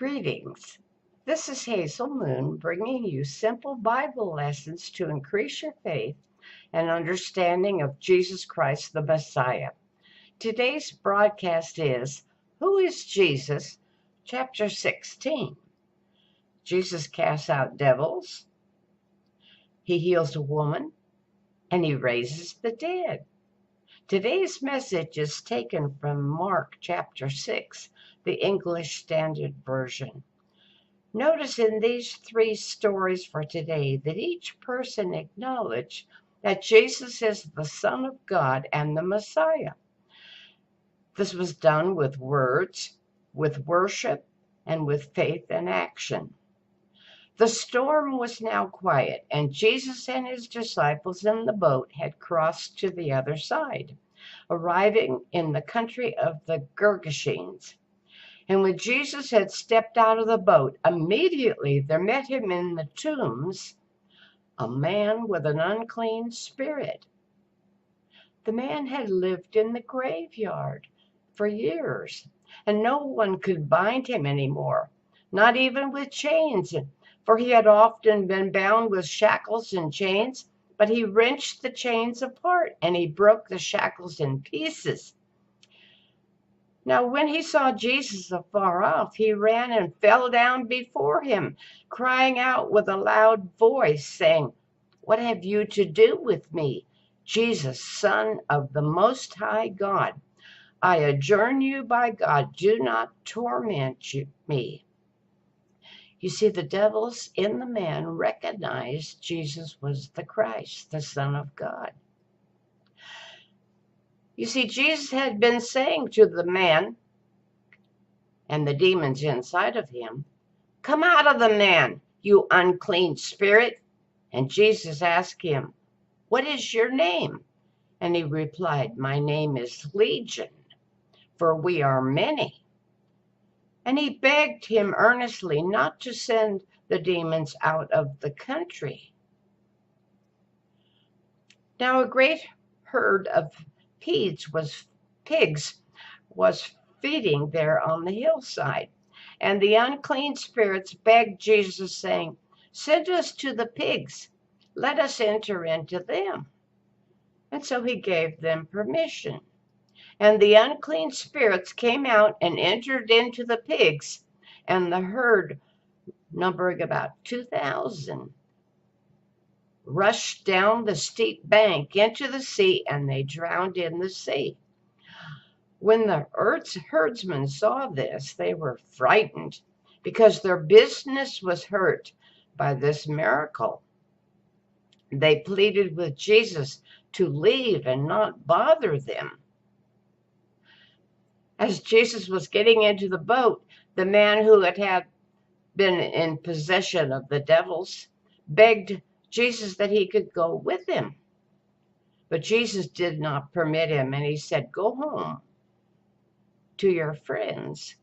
Greetings. This is Hazel Moon bringing you simple Bible lessons to increase your faith and understanding of Jesus Christ the Messiah. Today's broadcast is Who is Jesus? Chapter 16. Jesus casts out devils, he heals a woman, and he raises the dead. Today's message is taken from Mark chapter 6, the English Standard Version. Notice in these three stories for today that each person acknowledged that Jesus is the Son of God and the Messiah. This was done with words, with worship, and with faith and action. The storm was now quiet, and Jesus and his disciples in the boat had crossed to the other side, arriving in the country of the Gergesenes. And when Jesus had stepped out of the boat, immediately there met him in the tombs a man with an unclean spirit. The man had lived in the graveyard for years, and no one could bind him anymore, not even with chains, for he had often been bound with shackles and chains, but he wrenched the chains apart and he broke the shackles in pieces. Now, when he saw Jesus afar off, he ran and fell down before him, crying out with a loud voice, saying, "What have you to do with me, Jesus, Son of the Most High God? I adjourn you by God, do not torment me." You see, the devils in the man recognized Jesus was the Christ, the Son of God. You see, Jesus had been saying to the man and the demons inside of him, "Come out of the man, you unclean spirit." And Jesus asked him, "What is your name?" And he replied, "My name is Legion, for we are many." And he begged him earnestly not to send the demons out of the country. Now a great herd of pigs was feeding there on the hillside. And the unclean spirits begged Jesus, saying, "Send us to the pigs. Let us enter into them." And so he gave them permission. And the unclean spirits came out and entered into the pigs, and the herd, numbering about 2,000, rushed down the steep bank into the sea, and they drowned in the sea. When the herdsmen saw this, they were frightened because their business was hurt by this miracle. They pleaded with Jesus to leave and not bother them. As Jesus was getting into the boat, the man who had been in possession of the devils begged Jesus that he could go with him. But Jesus did not permit him, and he said, "Go home to your friends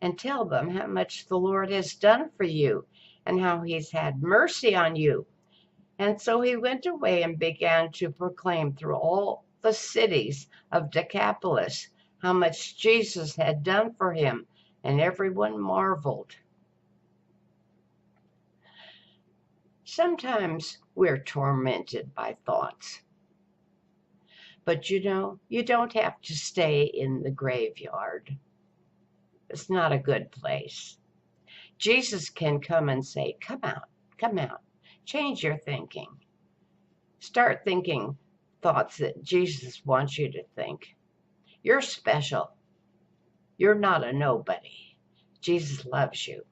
and tell them how much the Lord has done for you and how he's had mercy on you." And so he went away and began to proclaim through all the cities of Decapolis how much Jesus had done for him, and everyone marveled. Sometimes we're tormented by thoughts. But you don't have to stay in the graveyard. It's not a good place. Jesus can come and say, "Come out, come out. Change your thinking. Start thinking thoughts that Jesus wants you to think. You're special. You're not a nobody. Jesus loves you."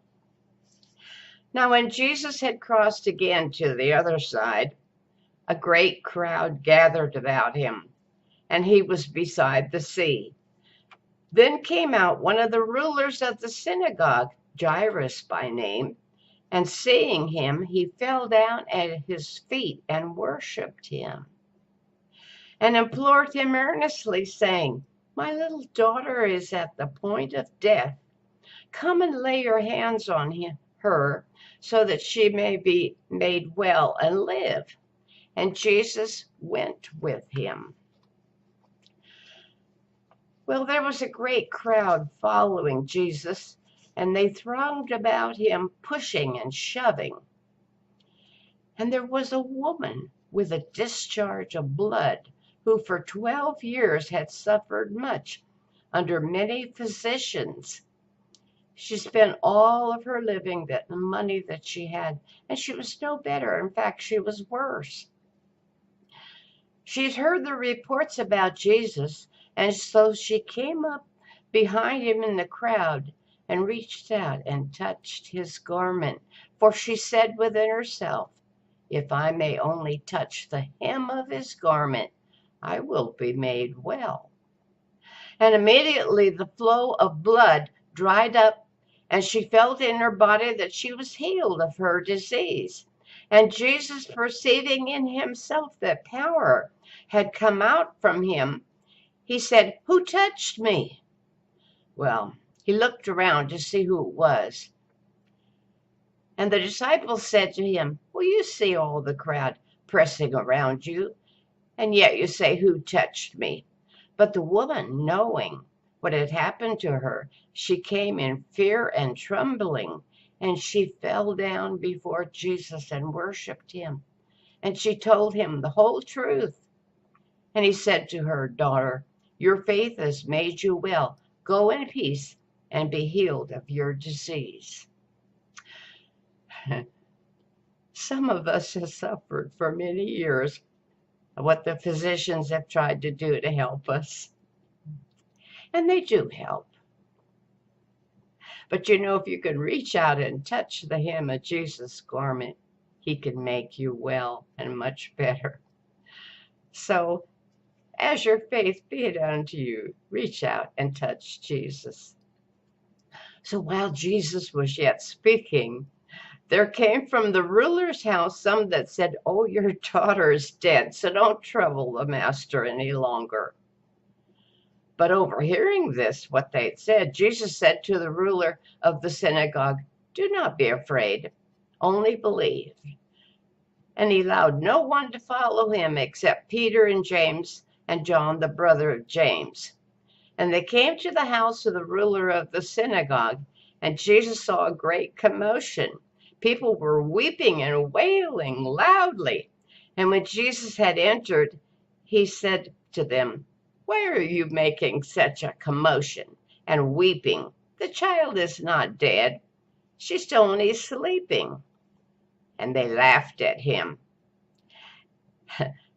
Now, when Jesus had crossed again to the other side, a great crowd gathered about him, and he was beside the sea. Then came out one of the rulers of the synagogue, Jairus by name, and seeing him, he fell down at his feet and worshipped him and implored him earnestly, saying, "My little daughter is at the point of death. Come and lay your hands on her so that she may be made well and live." And Jesus went with him. Well, there was a great crowd following Jesus, and they thronged about him, pushing and shoving. And there was a woman with a discharge of blood who for 12 years had suffered much under many physicians. She spent all of her living, that the money that she had, and she was no better. In fact, she was worse. She'd heard the reports about Jesus, and so she came up behind him in the crowd and reached out and touched his garment. For she said within herself, if I may only touch the hem of his garment, I will be made well. And immediately the flow of blood dried up, and she felt in her body that she was healed of her disease. And Jesus, perceiving in himself that power had come out from him, he said, who touched me? Well, he looked around to see who it was. And the disciples said to him, well, you see all the crowd pressing around you, and yet you say, who touched me? But the woman, knowing what had happened to her, she came in fear and trembling, and she fell down before Jesus and worshiped him. And she told him the whole truth. And he said to her, daughter, your faith has made you well. Go in peace and be healed of your disease. Some of us have suffered for many years what the physicians have tried to do to help us. And they do help. But you know, if you can reach out and touch the hem of Jesus' garment, he can make you well and much better. So, as your faith be it unto you, reach out and touch Jesus. So while Jesus was yet speaking, there came from the ruler's house some that said, oh, your daughter is dead, so don't trouble the master any longer. But overhearing this, what they had said, Jesus said to the ruler of the synagogue, do not be afraid, only believe. And he allowed no one to follow him except Peter and James and John, the brother of James. And they came to the house of the ruler of the synagogue, and Jesus saw a great commotion. People were weeping and wailing loudly. And when Jesus had entered, he said to them, why are you making such a commotion and weeping? The child is not dead. She's only sleeping. And they laughed at him.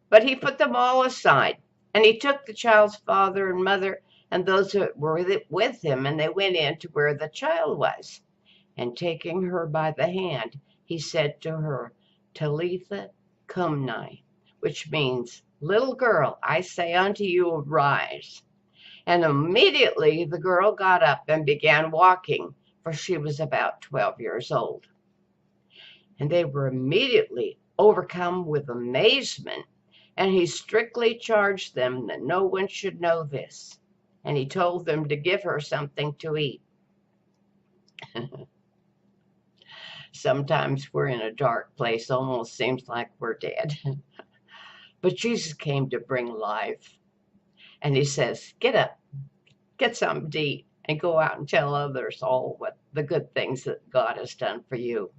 But he put them all aside, and he took the child's father and mother and those who were with him, and they went in to where the child was. And taking her by the hand, he said to her, Talitha cumni, which means, little girl, I say unto you, arise. And immediately the girl got up and began walking, for she was about 12 years old. And they were immediately overcome with amazement, and he strictly charged them that no one should know this. And he told them to give her something to eat. Sometimes we're in a dark place, almost seems like we're dead. But Jesus came to bring life. And he says, get up, get something to eat, and go out and tell others all what the good things that God has done for you.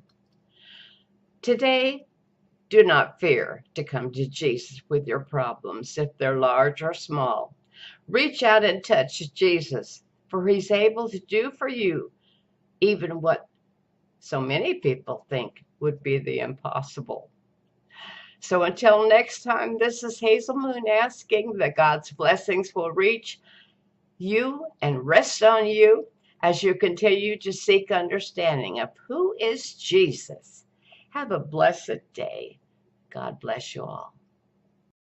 Today, do not fear to come to Jesus with your problems, if they're large or small. Reach out and touch Jesus, for he's able to do for you even what so many people think would be the impossible. So until next time, this is Hazel Moon asking that God's blessings will reach you and rest on you as you continue to seek understanding of who is Jesus. Have a blessed day. God bless you all.